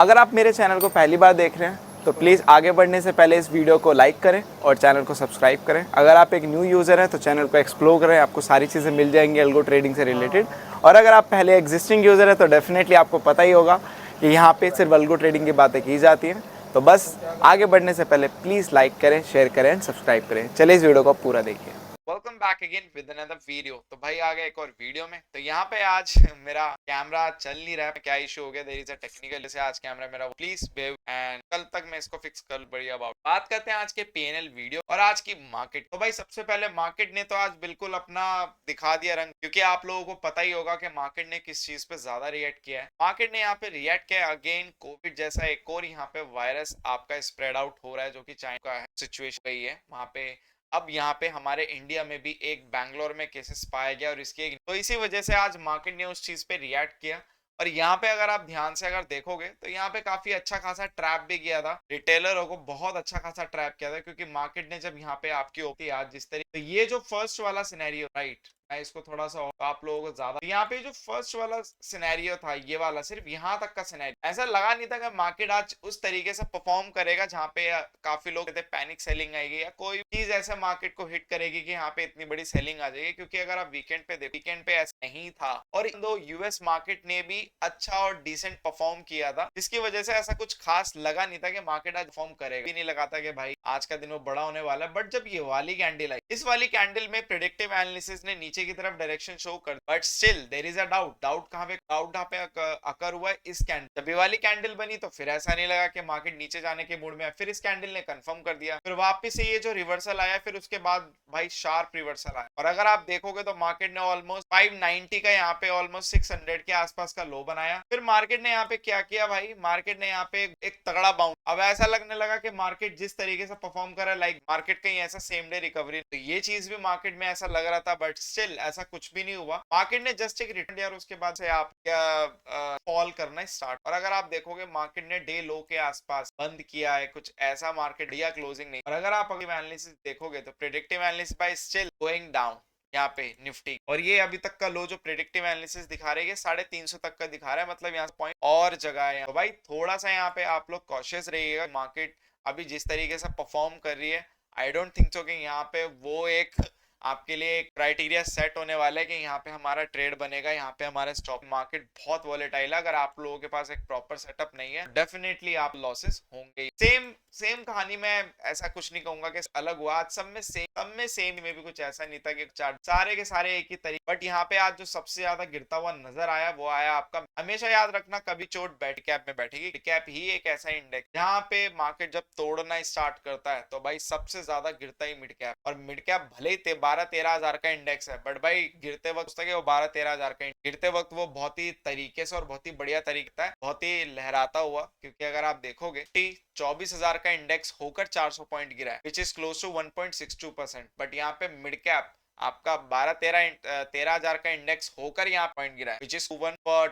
अगर आप मेरे चैनल को पहली बार देख रहे हैं तो प्लीज़ आगे बढ़ने से पहले इस वीडियो को लाइक करें और चैनल को सब्सक्राइब करें। अगर आप एक न्यू यूज़र हैं तो चैनल को एक्सप्लोर करें, आपको सारी चीज़ें मिल जाएंगी अल्गो ट्रेडिंग से रिलेटेड। और अगर आप पहले एग्जिस्टिंग यूज़र हैं तो डेफिनेटली आपको पता ही होगा कि यहाँ पे सिर्फ अल्गो ट्रेडिंग की बातें की जाती हैं। तो बस आगे बढ़ने से पहले प्लीज़ लाइक करें, शेयर करें एंड सब्सक्राइब करें। चलिए इस वीडियो को पूरा देखिए। Welcome back again with another video. तो भाई आ गया एक और वीडियो में। तो यहाँ पे आज मेरा कैमरा चल नहीं रहा है, क्या इशू हो गया, देयर इज अ टेक्निकल से आज कैमरा मेरा, प्लीज बेव एंड कल तक मैं इसको फिक्स कर बढ़िया। बात करते हैं आज के पीएनएल वीडियो और आज की मार्केट। तो भाई सबसे पहले मार्केट ने तो आज बिल्कुल अपना दिखा दिया रंग, क्योंकि आप लोगों को पता ही होगा कि मार्केट ने किस चीज पे ज्यादा रिएक्ट किया है। मार्केट ने यहाँ पे रिएक्ट किया अगेन कोविड जैसा एक और यहाँ पे वायरस आपका स्प्रेड आउट हो रहा है, जो कि चाइना का सिचुएशन गई है वहां पे। अब यहाँ पे हमारे इंडिया में भी एक बैंगलोर में केसेस पाया गया और इसके तो इसी वजह से आज मार्केट ने उस चीज पे रिएक्ट किया। और यहाँ पे अगर आप ध्यान से अगर देखोगे तो यहाँ पे काफी अच्छा खासा ट्रैप भी किया था, रिटेलरों को बहुत अच्छा खासा ट्रैप किया था, क्योंकि मार्केट ने जब यहाँ पे आपकी होती है आज जिस तरीके, तो ये जो फर्स्ट वाला सिनेरियो राइट, मैं इसको थोड़ा सा आप लोगों को ज्यादा, यहाँ पे जो फर्स्ट वाला सिनेरियो था ये वाला सिर्फ यहाँ तक का सिनेरियो, ऐसा लगा नहीं था कि मार्केट आज उस तरीके से परफॉर्म करेगा जहाँ पे काफी लोग कहते पैनिक सेलिंग आएगी या कोई चीज ऐसे मार्केट को हिट करेगी कि यहाँ पे इतनी बड़ी सेलिंग आ जाएगी। क्योंकि अगर आप वीकेंड पे देखो, वीकेंड पे ऐसा नहीं था और दो यूएस मार्केट ने भी अच्छा और डिसेंट परफॉर्म किया था, जिसकी वजह से ऐसा कुछ खास लगा नहीं था कि मार्केट आज परफॉर्म करेगा। भी नहीं लगा था कि भाई आज का दिन वो बड़ा होने वाला है। बट जब ये वाली कैंडल आई, इस वाली कैंडल में प्रेडिक्टिव एनालिसिस ने नीचे की तरफ डायरेक्शन शो कर, but still there is a doubt कहां पे, डाउट कहां पे अकर हुआ है, इस कैंडल। जब ये वाली कैंडल बनी तो फिर ऐसा नहीं लगा कि मार्केट नीचे जाने के मूड में है, फिर इस कैंडल ने कंफर्म कर दिया, फिर वापस से ये जो रिवर्सल आया, फिर उसके बाद भाई शार्प रिवर्सल आया। और अगर आप देखोगे तो मार्केट ने ऑलमोस्ट 590 का यहाँ पे ऑलमोस्ट 600 के आसपास का लो बनाया। फिर मार्केट ने यहाँ पे क्या किया भाई, मार्केट ने यहाँ पे एक तगड़ा बाउंस। अब ऐसा लगने लगा कि मार्केट जिस तरीके से परफॉर्म कर रहा है, लाइक मार्केट कहीं ऐसा सेम डे रिकवरी, तो ये चीज भी मार्केट में ऐसा लग रहा था, बट स्टिल ऐसा कुछ भी नहीं हुआ। मार्केट ने जस्ट एक रिटर्न दिया और उसके बाद से आप क्या फॉल करना स्टार्ट। और अगर आप देखोगे मार्केट ने डे लो के आसपास बंद किया है, कुछ ऐसा मार्केट बढ़िया क्लोजिंग नहीं। और अगर आप अगली एनालिसिस देखोगे तो predictive analysis bye still going down यहाँ पे निफ्टी, और ये अभी तक का लो जो प्रेडिक्टिव एनालिसिस दिखा रही है 350 तक का दिखा रहा है, मतलब यहाँ पॉइंट और जगह है। तो भाई थोड़ा सा यहाँ पे आप लोग कॉशियस रहिएगा। मार्केट अभी जिस तरीके से परफॉर्म कर रही है, आई डोंट थिंक सो कि यहाँ पे वो एक आपके लिए एक क्राइटेरिया सेट होने वाला है कि यहाँ पे हमारा ट्रेड बनेगा, यहाँ पे हमारा स्टॉक मार्केट बहुत वॉलेटाइल है। अगर आप लोगों के पास एक प्रॉपर सेटअप नहीं है, डेफिनेटली आप लॉसेस होंगे। सेम कहानी में ऐसा कुछ नहीं कहूंगा कि अलग हुआ, आज सब में सेम में भी कुछ ऐसा नहीं था कि चार्ट सारे के सारे एक ही तरीके। बट यहाँ पे आज जो सबसे ज्यादा गिरता हुआ नजर आया वो आया आपका, हमेशा याद रखना कभी चोट बैट कैप में बैठेगी। कैप ही एक ऐसा इंडेक्स जहाँ पे मार्केट जब तोड़ना स्टार्ट करता है तो भाई सबसे ज्यादा गिरता ही मिड कैप। और मिड कैप भले ही 12-13 हजार का इंडेक्स है, बट भाई गिरते वक्त वो 12-13 हजार का गिरते वक्त वो बहुत ही तरीके से और बहुत ही बढ़िया तरीका है, बहुत ही लहराता हुआ। क्योंकि अगर आप देखोगे 24,000 का इंडेक्स होकर 400 पॉइंट गिरा है, which is close to 1.62%। But यहाँ पे मिड कैप आपका 13 हजार का इंडेक्स होकर यहाँ पॉइंट गिरा है, विच इज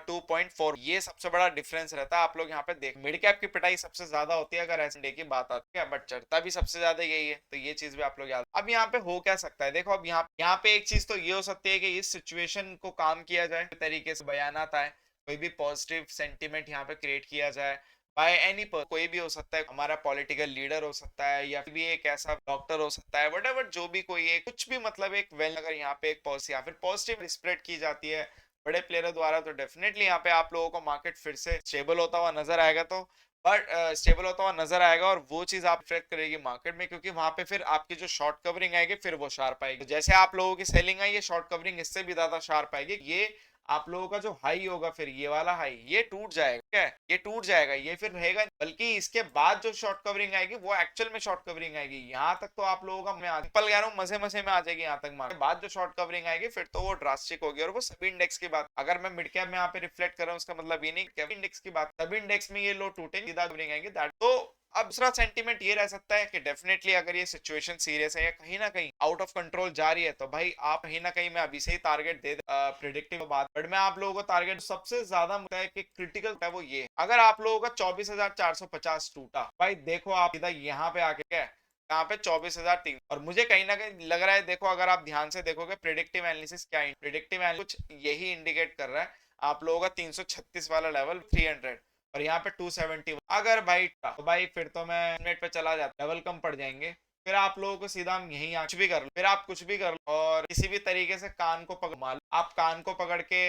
2.4। ये सबसे बड़ा डिफरेंस रहता है। आप लोग यहाँ पे देख, मिड कैप की पिटाई सबसे ज्यादा होती है अगर ऐसे डे की बात आती है, बट चढ़ता भी सबसे ज्यादा यही है। तो ये चीज भी आप लोग याद। अब यहाँ पे हो क्या सकता है, देखो अब यहाँ पे एक चीज तो ये हो सकती है कि इस सिचुएशन को काम किया जाए, तरीके से बयानात आए, कोई भी पॉजिटिव सेंटिमेंट यहाँ पे क्रिएट किया जाए बाय एनी पर, कोई भी हो सकता है, हमारा पॉलिटिकल लीडर हो सकता है या फिर भी एक ऐसा डॉक्टर हो सकता है, व्हाटएवर जो भी कोई है, कुछ भी मतलब एक वेल, अगर यहाँ पे एक पॉलिसी या फिर पॉजिटिव स्प्रेड की जाती है बड़े प्लेयर द्वारा, तो डेफिनेटली यहाँ पे आप लोगों को मार्केट फिर से स्टेबल होता हुआ नजर आएगा। तो बट स्टेबल होता हुआ नजर आएगा और वो चीज आप इफेक्ट करेगी मार्केट में, क्योंकि वहां पे फिर आपकी जो शॉर्ट कवरिंग आएगी फिर वो शार्प आएगी। तो जैसे आप लोगों की सेलिंग आई है, शॉर्ट कवरिंग इससे भी ज्यादा शार्प आएगी। ये आप लोगों का जो हाई होगा, फिर ये वाला हाई ये टूट जाएगा, क्या है ये टूट जाएगा, ये फिर रहेगा, बल्कि इसके बाद जो शॉर्ट कवरिंग आएगी वो एक्चुअल में शॉर्ट कवरिंग आएगी। यहाँ तक तो आप लोगों का मैं सिंपल कह रहा हूँ, मजे मजे में आ जाएगी। यहाँ तक मार्केट बाद जो शॉर्ट कवरिंग आएगी फिर तो वो ड्रास्टिक होगी, और वो सभी इंडेक्स की बात, अगर मैं मिड कैप में यहाँ पे रिफ्लेक्ट कर रहा हूँ उसका मतलब ये नहीं इंडेक्स की बात, सभी इंडेक्स में ये लो टूटेंगे, सीधा कवरिंग आएंगे। तो अब दूसरा सेंटीमेंट ये रह सकता है कि डेफिनेटली अगर ये सिचुएशन सीरियस है या कहीं ना कहीं आउट ऑफ कंट्रोल जा रही है, तो भाई आप कहीं ना कहीं, मैं अभी से ही टारगेट दे प्रिडिक्टिव बात, बट मैं आप लोगों को टारगेट सबसे ज्यादा मुद्दा है कि क्रिटिकल है वो ये, अगर आप लोगों का 24,450 टूटा, भाई देखो आप इधर यहाँ पे आके क्या यहाँ पे 24,003, और मुझे कहीं ना कहीं लग रहा है, देखो अगर आप ध्यान से देखोगे प्रिडिक्टिव एनालिसिस क्या है, प्रिडिक्टिव एनालिसिस कुछ यही इंडिकेट कर रहा है आप लोगों का 336 वाला लेवल 300, और यहाँ पे 270। अगर भाई तो भाई फिर तो मैं मिनट पे चला जाता, डबल कम पड़ जाएंगे। फिर आप लोगों को सीधा हम यहीं कुछ भी कर लो, फिर आप कुछ भी कर लो और किसी भी तरीके से कान को घुमा लो। आप कान को पकड़ के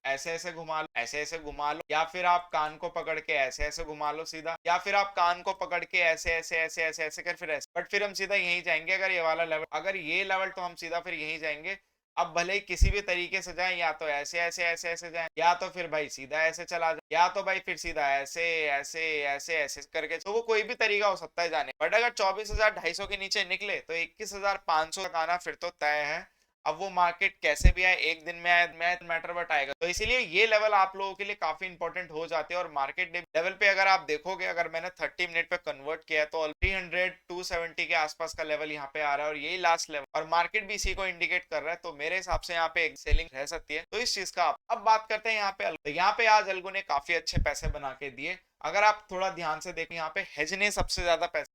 ऐसे ऐसे घुमा लो, ऐसे ऐसे घुमा लो, या फिर आप कान को पकड़ के ऐसे ऐसे घुमा लो सीधा, या फिर आप कान को पकड़ के ऐसे ऐसे ऐसे ऐसे ऐसे कर फिर ऐसे, बट फिर हम सीधा यहीं जाएंगे। अगर ये वाला लेवल, अगर ये लेवल, तो हम सीधा फिर यहीं जाएंगे। अब भले ही किसी भी तरीके से जाए, या तो ऐसे ऐसे ऐसे ऐसे जाए, या तो फिर भाई सीधा ऐसे चला जाए, या तो भाई फिर सीधा ऐसे ऐसे ऐसे ऐसे करके, तो वो कोई भी तरीका हो सकता है जाने। बट अगर 24,250 के नीचे निकले तो 21,500 तक आना फिर तो तय है। अब वो मार्केट कैसे भी आए, एक दिन में आए, मैटर बट आएगा। तो इसीलिए ये लेवल आप लोगों के लिए काफी इंपॉर्टेंट हो जाते हैं। और मार्केट लेवल पे अगर आप देखोगे, अगर मैंने 30 मिनट पे कन्वर्ट किया है तो 300 270 के आसपास का लेवल यहाँ पे आ रहा है, और यही लास्ट लेवल, और मार्केट भी इसी को इंडिकेट कर रहा है। तो मेरे हिसाब से यहाँ पे एक सेलिंग रह सकती है। तो इस चीज का अब बात करते हैं यहाँ पे। तो यहाँ पे आज अलगो ने काफी अच्छे पैसे बना के दिए। अगर आप थोड़ा ध्यान से देखें, यहाँ पे हेज ने सबसे ज्यादा पैसे,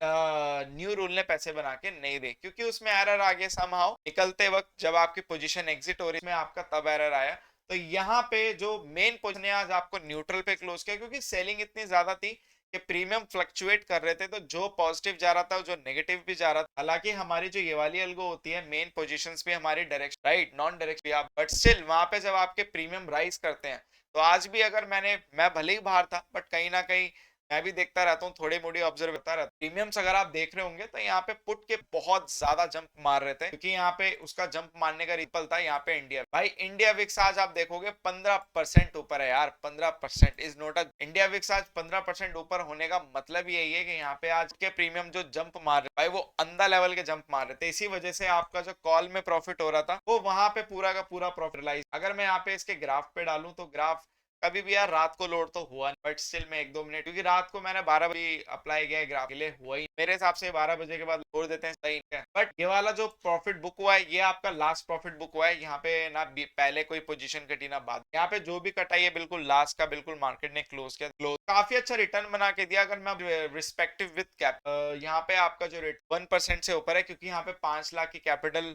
न्यू रूल ने पैसे बना के नहीं दे, क्योंकि उसमें एरर आ गया समहाउ निकलते वक्त, जब आपकी पोजीशन एग्जिट हो रही है आपका तब एरर आया। तो यहाँ पे जो मेन पोजीशन आज आपको न्यूट्रल पे क्लोज किया, क्योंकि सेलिंग इतनी ज्यादा थी कि प्रीमियम फ्लक्चुएट कर रहे थे, तो जो पॉजिटिव जा रहा था जो नेगेटिव भी जा रहा था। हालांकि हमारी जो ये वाली अलगो होती है, मेन पोजीशंस भी हमारी डायरेक्शन राइट, नॉन डायरेक्ट भी आप, बट स्टिल वहां पे जब आपके प्रीमियम राइज करते हैं, तो आज भी अगर मैं भले ही बाहर था, बट कहीं ना कहीं मैं भी देखता रहता हूँ, थोड़ी मोड़ी ऑब्जर्व करता रहता हूँ। प्रीमियम्स अगर आप देख रहे होंगे तो यहाँ पे पुट के बहुत ज्यादा जंप मार रहे थे, क्योंकि यहाँ पे उसका जंप मारने का रिपल था। यहाँ पे इंडिया, भाई इंडिया विक्स आज आप देखोगे 15% ऊपर है यार। 15% is note a, India VIX आज 15% ऊपर होने का मतलब यही है कि यहाँ पे आज के प्रीमियम जो जंप मार रहे भाई, वो अंधा लेवल के जंप मार रहे थे। इसी वजह से आपका जो कॉल में प्रॉफिट हो रहा था, वो वहां पे पूरा का पूरा प्रॉफिट रियलाइज। अगर मैं यहाँ पे इसके ग्राफ पे डालूं, तो ग्राफ कभी भी यार रात को लोड तो हुआ नहीं, बट स्टिल में 1-2 मिनट, क्योंकि रात को मैंने 12 बजे अप्लाई किया है ग्राफ के लिए, हुआ ही मेरे हिसाब से 12 बजे के बाद छोड़ देते हैं, सही है। बट ये वाला जो प्रॉफिट बुक हुआ है, ये आपका लास्ट प्रॉफिट बुक हुआ है। यहाँ पे ना पहले कोई पोजीशन कटी ना बाद, यहाँ पे जो भी कटाई है बिल्कुल लास्ट का, बिल्कुल मार्केट ने क्लोज किया, क्लोज काफी अच्छा रिटर्न बना के दिया। अगर मैं रिस्पेक्टिव विद कैप, यहाँ पे आपका जो रेट 1% से ऊपर है, क्योंकि यहाँ पे 5 लाख की कैपिटल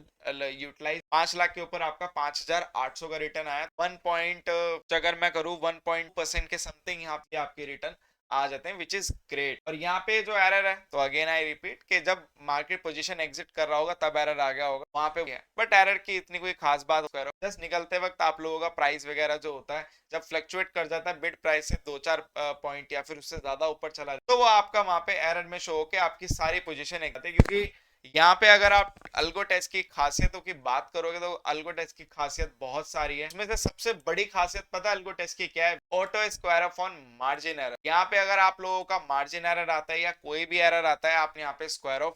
यूटिलाइज, 5 लाख के ऊपर आपका 5,800 का रिटर्न आया। 1 पॉइंट अगर मैं करूँ 1% के समथिंग यहाँ पे आपके रिटर्न आ जाते हैं, विच इज ग्रेट। और यहाँ पे जो एरर है, तो अगेन आई रिपीट कि जब मार्केट पोजीशन एग्जिट कर रहा होगा तब एरर आ गया होगा वहां पे, बट एरर की इतनी कोई खास बात करो, जस्ट निकलते वक्त आप लोगों का प्राइस वगैरह जो होता है, जब फ्लक्चुएट कर जाता है बिड प्राइस से 2-4 पॉइंट या फिर उससे ज्यादा ऊपर चला जाता है, तो वो आपका वहां पे एरर में शो होकर आपकी सारी पोजीशन एक, क्योंकि यहाँ पे अगर आप अल्गो टेस्ट की खासियतों की बात करोगे, तो अल्गो टेस्ट की खासियत बहुत सारी है। इसमें से सबसे बड़ी खासियत पता है अल्गो टेस्ट की क्या है? Auto square of on margin error. यहाँ पे अगर आप लोगों का मार्जिन एरर आता है या कोई भी एरर आता है, आप यहाँ पे स्क्वायर ऑफ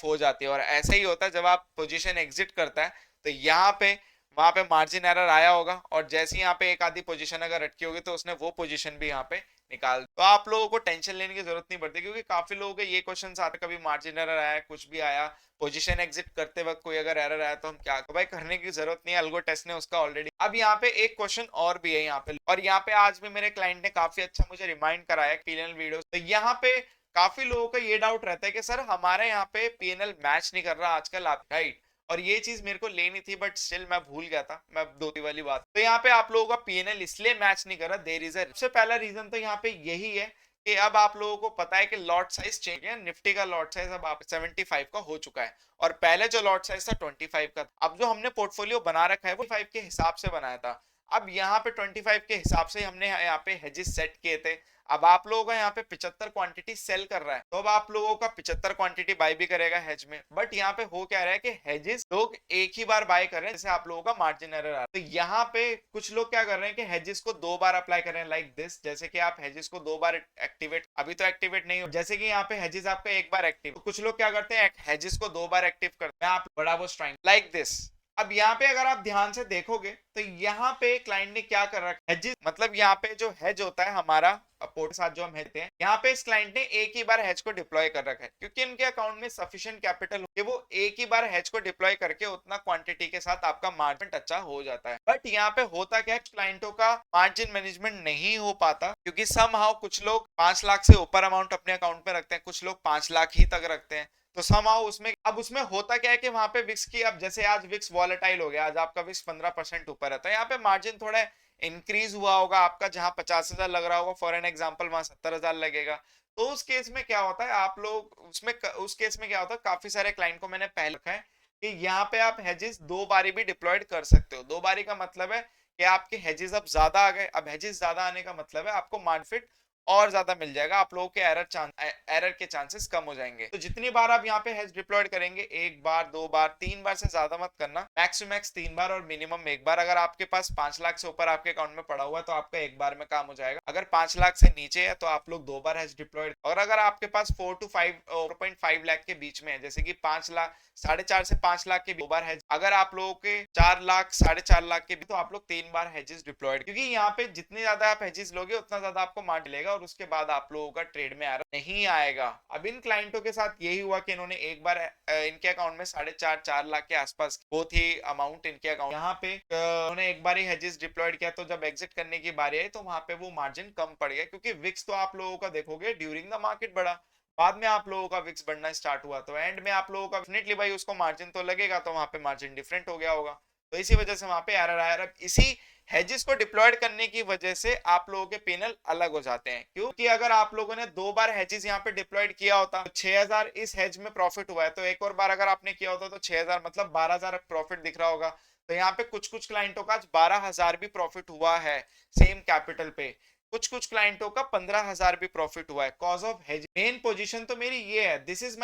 हो जाती है। और ऐसे ही होता है जब आप पोजीशन एग्जिट करता है, तो यहाँ पे वहां पे मार्जिन एरर आया होगा, और जैसे यहाँ पे एक आधी पोजीशन अगर अटकी होगी, तो उसने वो पोजीशन भी यहाँ पे निकाल। तो आप लोगों को टेंशन लेने की जरूरत नहीं पड़ती, क्योंकि काफी लोगों के ये क्वेश्चन आते, कभी मार्जिन एरर आया, कुछ भी आया, पोजीशन एग्जिट करते वक्त कोई अगर एरर आया तो हम क्या, तो भाई करने की जरूरत नहीं है, अल्गो टेस्ट ने उसका ऑलरेडी। अब यहाँ पे एक क्वेश्चन और भी है यहाँ पे, और यहाँ पे आज भी मेरे क्लाइंट ने काफी अच्छा मुझे रिमाइंड कराया पीएनएल वीडियो। तो यहाँ पे काफी लोगों का ये डाउट रहता है कि सर हमारे यहाँ पे पीएनएल मैच नहीं कर रहा आजकल, आप राइट। और ये चीज मेरे को लेनी थी, बट स्टिल मैं भूल गया था, मैं दो वाली बात। तो यहाँ पे आप लोगों का पीएनएल इसलिए मैच नहीं कर रहा, देयर इज सबसे पहला रीजन तो यहाँ पे यही है कि अब आप लोगों को पता है कि लॉट साइज चेंज है। निफ्टी का लॉट साइज अब आप 75 का हो चुका है, और पहले जो लॉट साइज था 25 का। अब जो हमने पोर्टफोलियो बना रखा है वो 5 के हिसाब से बनाया था। अब यहाँ पे 25 के हिसाब से हमने यहाँ पे हेजेस सेट किए थे। अब आप लोगों का यहाँ पे 75 क्वांटिटी सेल कर रहा है, तो अब आप लोगों का 75 क्वांटिटी बाय भी करेगा हेज में। बट यहाँ पे हो क्या रहा है कि हेजेस लोग एक ही बार बाय कर रहे हैं, जैसे आप लोगों का मार्जिन एरर आ रहा है। तो यहाँ पे कुछ लोग क्या कर रहे हैं कि हेजेस को 2 बार अप्लाई कर रहे हैं, लाइक दिस। जैसे कि आप हेजेस को 2 बार एक्टिवेट, अभी तो एक्टिवेट नहीं हो, जैसे कि यहाँ पे हेजेस आपका 1 बार एक्टिव, तो कुछ लोग क्या करते हैं हेजेस को 2 बार एक्टिव करते हैं, आप बड़ा वो स्ट्राइक लाइक दिस। अब यहाँ पे अगर आप ध्यान से देखोगे, तो यहाँ पे क्लाइंट ने क्या कर रखा है, मतलब यहाँ पे जो हेज होता है हमारा पोर्ट के साथ जो हम हेजते हैं, यहाँ पे इस क्लाइंट ने एक ही बार हेज को डिप्लॉय कर रखा है, क्योंकि इनके अकाउंट में सफिशिएंट कैपिटल हो कि वो एक ही बार हेज को डिप्लॉय करके उतना क्वांटिटी के साथ आपका मार्जिन अच्छा हो जाता है। बट यहाँ पे होता क्या है, क्लाइंटों का मार्जिन मैनेजमेंट नहीं हो पाता, क्योंकि समहाउ कुछ लोग 5 लाख से ऊपर अमाउंट अपने अकाउंट में रखते हैं, कुछ लोग 5 लाख ही तक रखते हैं। तो समहाउ उसमें, अब उसमें होता क्या है कि वहां पे विक्स की, अब जैसे आज विक्स वॉलेटाइल हो गया, आज आपका विक्स 15% ऊपर है, तो यहाँ पे मार्जिन थोड़ा इंक्रीज हुआ होगा, आपका जहां 50,000 लग रहा होगा फॉर एन एग्जांपल वहां 70,000 लगेगा। तो उस केस में क्या होता है, आप लोग उसमें उस केस में क्या होता है, काफी सारे क्लाइंट को मैंने पहले रखा है कि यहाँ पे आप हेजेस 2 बारी भी डिप्लॉयड कर सकते हो। 2 बारी का मतलब है कि आपके हेजेस अब ज्यादा आ गए। अब हेजेस ज्यादा आने का मतलब है आपको मार्केट और ज्यादा मिल जाएगा, आप लोगों के एरर के चांसेस कम हो जाएंगे। तो जितनी बार आप यहाँ पे हेज डिप्लॉयड करेंगे, 1 बार 2 बार 3 बार से ज्यादा मत करना, मैक्स टू मैक्स 3 बार और मिनिमम 1 बार। अगर आपके पास 5 लाख से ऊपर आपके अकाउंट में पड़ा हुआ है तो आपका 1 बार में काम हो जाएगा। अगर 5 लाख से नीचे है तो आप लोग 2 बार हेज डिप्लॉयड। और अगर आपके पास 4.5 लाख के बीच में है, जैसे कि 5 लाख 4.5 से 5 लाख के 2 बार हेज, अगर आप लोगों के 4 लाख 4.5 लाख के भी, तो आप लोग 3 बार हेजेस डिप्लॉयड। क्योंकि यहाँ पे जितने ज्यादा आप हेजेस लोगे उतना ज्यादा आपको मार्जिन मिलेगा और उसके बाद आप लोगों का ट्रेड में एरर नहीं आएगा। अब इन क्लाइंटों के साथ यही हुआ कि इन्होंने एक बार इनके अकाउंट में 4.5 लाख के आसपास बहुत ही अमाउंट इनके अकाउंट, यहाँ पे उन्होंने एक बार ही हेजेस डिप्लॉयड किया, तो जब एग्जिट करने की बारी आई तो वहां पे वो मार्जिन कम पड़ गया। क्योंकि विक्स तो आप लोगों का देखोगे ड्यूरिंग द मार्केट बढ़ा, बाद में आप लोगों का विक्स बढ़ना स्टार्ट हुआ, तो एंड में आप लोगों का डेफिनेटली भाई उसको मार्जिन तो लगेगा, तो वहां पे मार्जिन डिफरेंट हो गया होगा। तो इसी वजह से वहां पे एरर आया। अब इसी हेजेस को डिप्लॉयड करने की वजह से आप लोगों के पेनल अलग हो जाते हैं। क्योंकि अगर आप लोगों ने 2 बार हेजेस यहाँ पे डिप्लॉयड किया होता तो 6,000 इस हेज में प्रॉफिट हुआ है, तो एक और बार अगर आपने किया होता तो 6,000 मतलब 12,000 प्रॉफिट दिख रहा होगा। तो यहाँ पे कुछ कुछ क्लाइंटों का 12,000 भी प्रॉफिट हुआ है सेम कैपिटल पे, कुछ कुछ क्लाइंटों का 15,000 भी प्रॉफिट हुआ है cause of hedge. Main position तो मेरी ये है, this is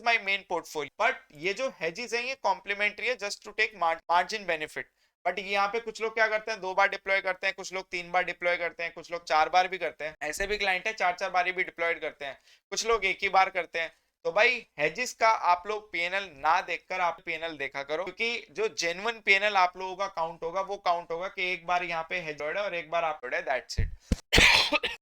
my main portfolio, but ये जो हेजेस है ये कॉम्प्लीमेंट्री है just to take margin benefit. But यहाँ पे कुछ लोग क्या करते हैं, 2 बार डिप्लॉय करते हैं, कुछ लोग 3 बार डिप्लॉय करते हैं, कुछ लोग 4 बार भी करते हैं। ऐसे भी क्लाइंट है 4 4 बार भी डिप्लॉयड करते हैं, कुछ लोग एक ही बार करते हैं। तो भाई हेजिस का आप लोग पीएनएल ना देखकर आप पीएनएल देखा करो, क्योंकि जो जेन्युइन पीएनएल आप लोगों का काउंट होगा वो काउंट होगा कि एक बार यहाँ पे हेज है और एक बार आप है, दैट्स इट।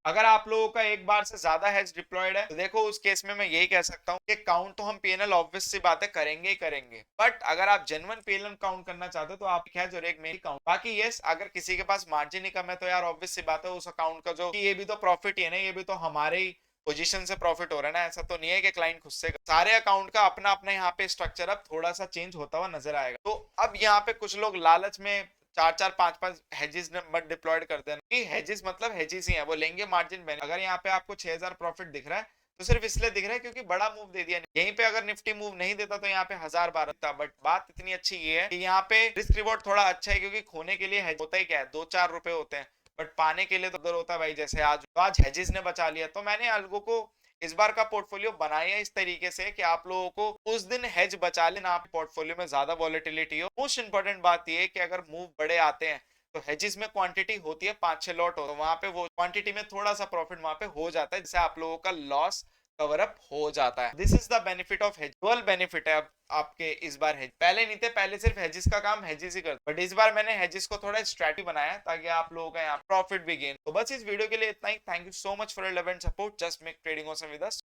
अगर आप लोगों का एक बार से ज्यादा हेज डिप्लॉयड है तो देखो उस केस में मैं यही कह सकता हूँ कि काउंट तो हम पीएनएल ऑब्वियस सी बातें करेंगे ही करेंगे, बट अगर आप जेन्युइन पीएनएल काउंट करना चाहते हो तो आप हेज और एक मेरी काउंट। बाकी यस, अगर किसी के पास मार्जिन ही कम है तो यार ऑब्वियस सी बात है उस अकाउंट का जो ये भी तो प्रॉफिट ही है ना, ये भी तो हमारे ही पोजीशन से प्रॉफिट हो रहा है ना। ऐसा तो नहीं है कि क्लाइंट खुद से, सारे अकाउंट का अपना अपना यहाँ पे स्ट्रक्चर अब थोड़ा सा चेंज होता हुआ नजर आएगा। तो अब यहाँ पे कुछ लोग लालच में 4 4 5 5 हेजेस मत डिप्लॉयड कर देना कि हेजेस मतलब हेजेस ही है, वो लेंगे मार्जिन बेनिफिट। अगर यहाँ पे आपको 6,000 प्रॉफिट दिख रहा है तो सिर्फ इसलिए दिख रहा है क्योंकि बड़ा मूव दे दिया। यहीं पे अगर निफ्टी मूव नहीं देता तो यहाँ पे 1,000 देता। बट बात इतनी अच्छी ये है कि यहाँ पे रिस्क रिवॉर्ड थोड़ा अच्छा है, क्योंकि खोने के लिए होता ही क्या है, 2 4 रुपए होते हैं, बट पाने के लिए तो उधर होता है भाई। जैसे आज तो आज हेजेस ने बचा लिया, तो मैंने अलगो को इस बार का पोर्टफोलियो बनाया इस तरीके से कि आप लोगों को उस दिन हेज बचा लेना, आप पोर्टफोलियो में ज्यादा वॉलेटिलिटी हो। मोस्ट इंपॉर्टेंट बात यह है कि अगर मूव बड़े आते हैं तो हेजेस में क्वांटिटी होती है 5 6 लॉट हो, तो वहां पे वो क्वांटिटी में थोड़ा सा प्रॉफिट वहां पे हो जाता है, जिससे आप लोगों का लॉस कवर अप हो जाता है। This is the benefit of hedge, dual benefit है अब आपके इस बार हेज। पहले नहीं थे, पहले सिर्फ हेजेस का काम हेजेस ही करते, बट इस बार मैंने हेजेस को थोड़ा स्ट्रैटेजी बनाया ताकि आप लोगों का यहाँ प्रॉफिट भी गेन। तो बस इस वीडियो के लिए इतना ही। Thank you so much for your love and support. Just make trading awesome with us.